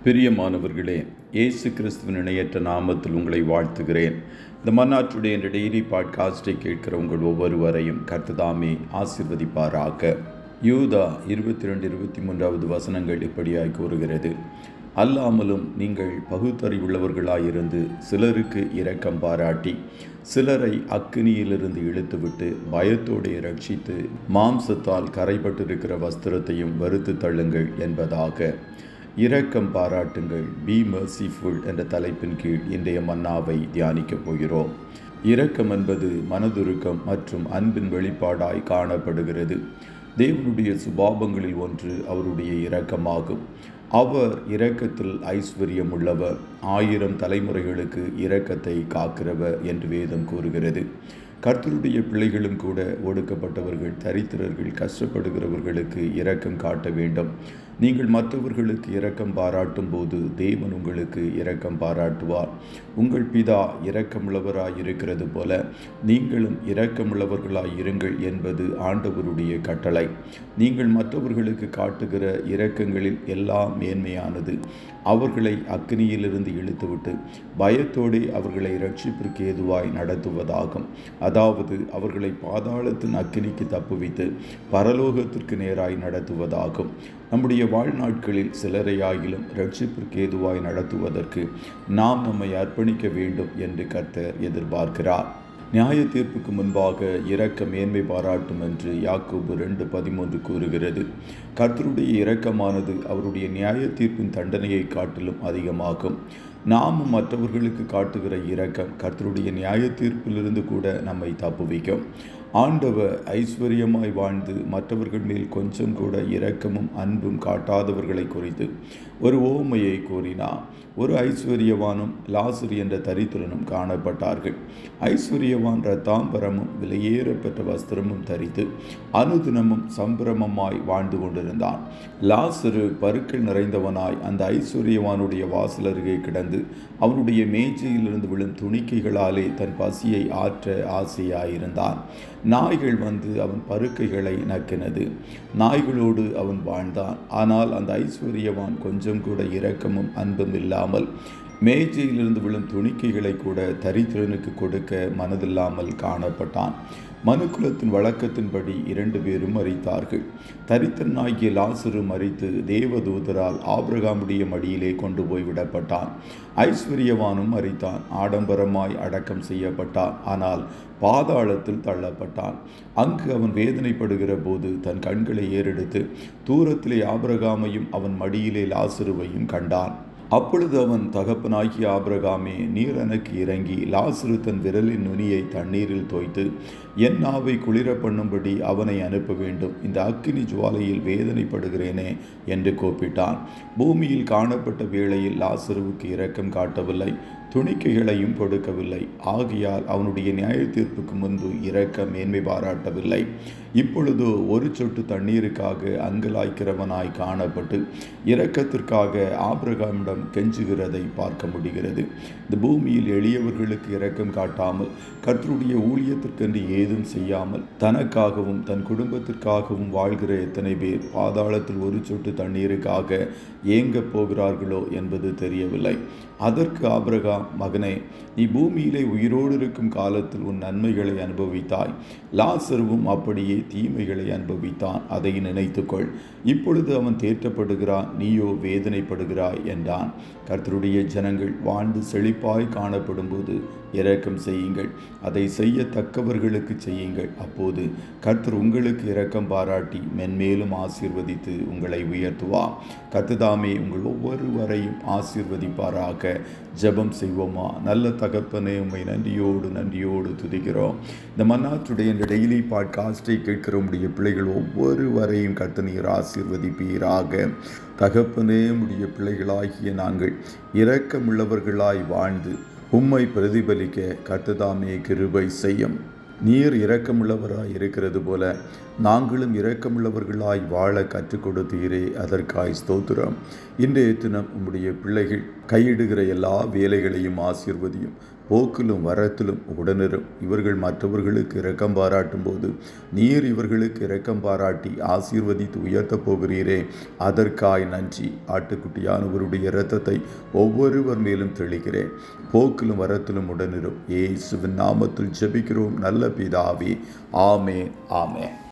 பிரியமானவர்களே, இயேசு கிறிஸ்துவின் இணையற்ற நாமத்தில் உங்களை வாழ்த்துகிறேன். இந்த மன்னாற்றுடைய இந்த டெய்லி பாட்காஸ்டை கேட்கிற உங்கள் ஒவ்வொருவரையும் கர்த்ததாமே ஆசீர்வதிப்பாராக. யூதா 22-23 வசனங்கள் இப்படியாய் கூறுகிறது: அல்லாமலும் நீங்கள் பகுத்தறிவுள்ளவர்களாயிருந்து சிலருக்கு இரக்கம் பாராட்டி சிலரை அக்கினியிலிருந்து இழுத்துவிட்டு பயத்தோடு ரட்சித்து மாம்சத்தால் கரைபட்டிருக்கிற வஸ்திரத்தையும் வறுத்து தள்ளுங்கள் என்பதாக. இரக்கம் பாராட்டுங்கள், பி மெர்சிஃபுல் என்ற தலைப்பின் கீழ் இன்றைய மன்னாவை தியானிக்கப் போகிறோம். இரக்கம் என்பது மனதுருக்கம் மற்றும் அன்பின் வெளிப்பாடாய் காணப்படுகிறது. தேவனுடைய சுபாவங்களில் ஒன்று அவருடைய இரக்கமாகும். அவர் இரக்கத்தில் ஐஸ்வர்யம் உள்ளவர், 1000 தலைமுறைகளுக்கு இரக்கத்தை காக்கிறவர் என்று வேதம் கூறுகிறது. கர்த்தருடைய பிள்ளைகளும் கூட ஒடுக்கப்பட்டவர்கள், தரித்திரர்கள், கஷ்டப்படுகிறவர்களுக்கு இரக்கம் காட்ட வேண்டும். நீங்கள் மற்றவர்களுக்கு இரக்கம் பாராட்டும் போது தேவன் உங்களுக்கு இரக்கம் பாராட்டுவார். உங்கள் பிதா இரக்கமுள்ளவராய் இருக்கிறது போல நீங்களும் இரக்கமுள்ளவர்களாய் இருங்கள் என்பது ஆண்டவருடைய கட்டளை. நீங்கள் மற்றவர்களுக்கு காட்டுகிற இரக்கங்களில் எல்லாம் மேன்மையானது அவர்களை அக்கினியிலிருந்து இழுத்துவிட்டு பயத்தோடு அவர்களை இரட்சிப்பிற்கு ஏதுவாய் நடத்துவதாகும். அதாவது அவர்களை பாதாளத்தின் அக்கினிக்கு தப்புவித்து பரலோகத்திற்கு நேராய் நடத்துவதாகும். நம்முடைய வாழ்நாட்களில் சிலரையாகிலும் இரட்சிப்பிற்கு ஏதுவாய் நடத்துவதற்கு நாம் நம்மை அர்ப்பணிக்க வேண்டும் என்று கர்த்தர் எதிர்பார்க்கிறார். நியாய தீர்ப்புக்கு முன்பாக இரக்க மேன்மை பாராட்டும் என்று யாக்கோபு 2:13 கூறுகிறது. கர்த்தருடைய இரக்கமானது அவருடைய நியாய தீர்ப்பின் தண்டனையை காட்டிலும் அதிகமாகும். நாமும் மற்றவர்களுக்கு காட்டுகிற இரக்கம் கர்த்தருடைய நியாய தீர்ப்பிலிருந்து கூட நம்மை தப்புவிக்கும். ஆண்டவர் ஐஸ்வர்யமாய் வாழ்ந்து மற்றவர்கள் மேல் கொஞ்சம் கூட இரக்கமும் அன்பும் காட்டாதவர்களை குறித்து ஒரு ஓமையை கூறினார். ஒரு ஐஸ்வர்யவானும் லாசரு என்ற தரித்திரனும் காணப்பட்டார்கள். ஐஸ்வர்யவான் இரத்தாம்பரமும் விலையேற பெற்ற வஸ்திரமும் தரித்து அனுதினமும் சம்பிரமமாய் வாழ்ந்து கொண்டிருந்தான். லாசரு பருக்கள் நிறைந்தவனாய் அந்த ஐஸ்வர்யவானுடைய வாசல் அருகே கிடந்து அவனுடைய மேஜையிலிருந்து விழும் துணிக்கைகளாலே தன் பசியை ஆற்ற ஆசையாயிருந்தான். நாய்கள் வந்து அவன் பருக்கைகளை நக்கினது. நாய்களோடு அவன் வாழ்ந்தான். ஆனால் அந்த ஐஸ்வர்யவான் கொஞ்சம் கூட இரக்கமும் அன்பும் இல்லாமல் மேஜையிலிருந்து விழும் துணிக்கைகளை கூட தரித்திரனுக்கு கொடுக்க மனதில்லாமல் காணப்பட்டான். மனுக்குலத்தின் வழக்கத்தின்படி 2 பேரும் மரித்தார்கள். தரித்திரனாகிய லாசரு மரித்து தேவதூதரால் ஆபிரகாமுடைய மடியிலே கொண்டு போய் விடப்பட்டான். ஐஸ்வர்யவானும் மரித்தான், ஆடம்பரமாய் அடக்கம் செய்யப்பட்டான். ஆனால் பாதாளத்தில் தள்ளப்பட்டான். அங்கு அவன் வேதனைப்படுகிற போது தன் கண்களை ஏறெடுத்து தூரத்திலே ஆபிரகாமையும் அவன் மடியிலே லாசருவையும் கண்டான். அப்பொழுது அவன், தகப்பனாகிய ஆபிரகாமே, நீர் எனக்கு இறங்கி லாசரு தன் விரலின் நுனியை தண்ணீரில் தோய்த்து என் நாவை குளிர பண்ணும்படி அவனை அனுப்ப வேண்டும். இந்த அக்கினி ஜுவாலையில் வேதனைப்படுகிறேனே என்று கூப்பிட்டான். பூமியில் காணப்பட்ட வேளையில் லாசருவுக்கு இரக்கம் காட்டவில்லை, துணிக்கைகளையும் கொடுக்கவில்லை. ஆகையால் அவனுடைய நியாய தீர்ப்புக்கு முன்பு இரக்க மேன்மை பாராட்டவில்லை. இப்பொழுதோ ஒரு சொட்டு தண்ணீருக்காக அங்கலாய்க்கிறவனாய் காணப்பட்டு இரக்கத்திற்காக ஆபிரகாமிடம் கெஞ்சுகிறதை பார்க்க முடிகிறது. இந்த பூமியில் எளியவர்களுக்கு இரக்கம் காட்டாமல் கர்த்தருடைய ஊழியத்திற்கென்று ஏதும் செய்யாமல் தனக்காகவும் தன் குடும்பத்திற்காகவும் வாழ்கிற எத்தனை பேர் பாதாளத்தில் ஒரு சொட்டு தண்ணீருக்காக ஏங்கப் போகிறார்களோ என்பது தெரியவில்லை. அதற்கு ஆபிரகாம், மகனே, நீ பூமியிலே உயிரோடு இருக்கும் காலத்தில் உன் நன்மைகளை அனுபவித்தாய். லாசருவும் அப்படியே தீமைகளை அனுபவித்தான். அதை நினைத்துக்கொள். இப்பொழுது அவன் தேற்றப்படுகிறான், நீயோ வேதனைப்படுகிறாய் என்றான். கர்த்தருடைய ஜனங்கள் வாழ்ந்து செழிப்பாய் காணப்படும் போது இரக்கம் செய்யுங்கள். அதை செய்யத்தக்கவர்களுக்கு செய்யுங்கள். அப்போது கர்த்தர் உங்களுக்கு இரக்கம் பாராட்டி மென்மேலும் ஆசீர்வதித்து உங்களை உயர்த்துவார். கர்த்ததாமே உங்கள் ஒவ்வொருவரையும் ஆசீர்வதிப்பாராக. ஜெபம் செய்வோமா? நல்ல தகப்பனே, உம்மை நன்றியோடு துதிக்கிறோம். இந்த மன்னாற்றுடைய இந்த டெய்லி பாட்காஸ்டை கேட்கிற உடைய பிள்ளைகள் ஒவ்வொருவரையும் கர்த்தர் நீர் ஆசீர்வதிப்பீராக. தகப்பனே, உடைய பிள்ளைகளாகிய நாங்கள் இரக்கமுள்ளவர்களாய் வாழ்ந்து உம்மை பிரதிபலிக்க கர்த்ததாமே கிருபை செய்யும். நீர் இரக்கமுள்ளவராய் இருக்கிறது போல நாங்களும் இரக்கமுள்ளவர்களாய் வாழ கற்றுக் கொடுத்தீரே, அதற்காய் ஸ்தோத்திரம். இன்றைய தினம் உம்முடைய பிள்ளைகள் கையிடுகிற எல்லா வேலைகளையும் ஆசீர்வதியும். போக்கிலும் வரத்திலும் உடனிரும். இவர்கள் மற்றவர்களுக்கு இரக்கம் பாராட்டும் போது நீர் இவர்களுக்கு இரக்கம் பாராட்டி ஆசீர்வதித்து உயர்த்தப் போகிறீரே, அதற்காய் நன்றி. ஆட்டுக்குட்டியானவருடைய இரத்தத்தை ஒவ்வொருவர் மேலும் தெளிக்கிறேன். போக்கிலும் வரத்திலும் உடனிரும். இயேசுவின் நாமத்தில் ஜெபிக்கிறோம் நல்ல பிதாவே. ஆமென், ஆமென்.